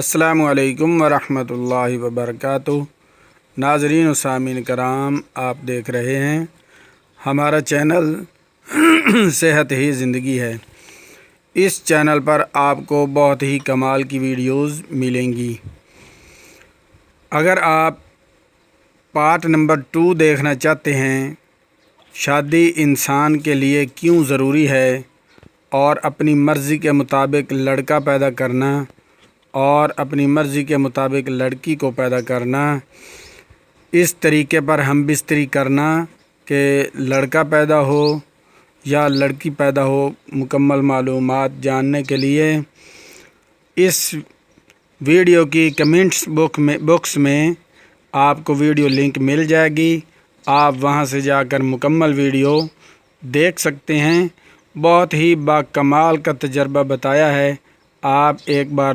السلام علیکم ورحمۃ اللہ وبرکاتہ۔ ناظرین و سامعین کرام، آپ دیکھ رہے ہیں ہمارا چینل صحت ہی زندگی ہے۔ اس چینل پر آپ کو بہت ہی کمال کی ویڈیوز ملیں گی۔ اگر آپ پارٹ نمبر 2 دیکھنا چاہتے ہیں، شادی انسان کے لیے کیوں ضروری ہے اور اپنی مرضی کے مطابق لڑکا پیدا کرنا اور اپنی مرضی کے مطابق لڑکی کو پیدا کرنا، اس طریقے پر ہم بستری کرنا کہ لڑکا پیدا ہو یا لڑکی پیدا ہو، مکمل معلومات جاننے کے لیے اس ویڈیو کی کمنٹس باکس میں آپ کو ویڈیو لنک مل جائے گی۔ آپ وہاں سے جا کر مکمل ویڈیو دیکھ سکتے ہیں۔ بہت ہی باکمال کا تجربہ بتایا ہے۔ آپ ایک بار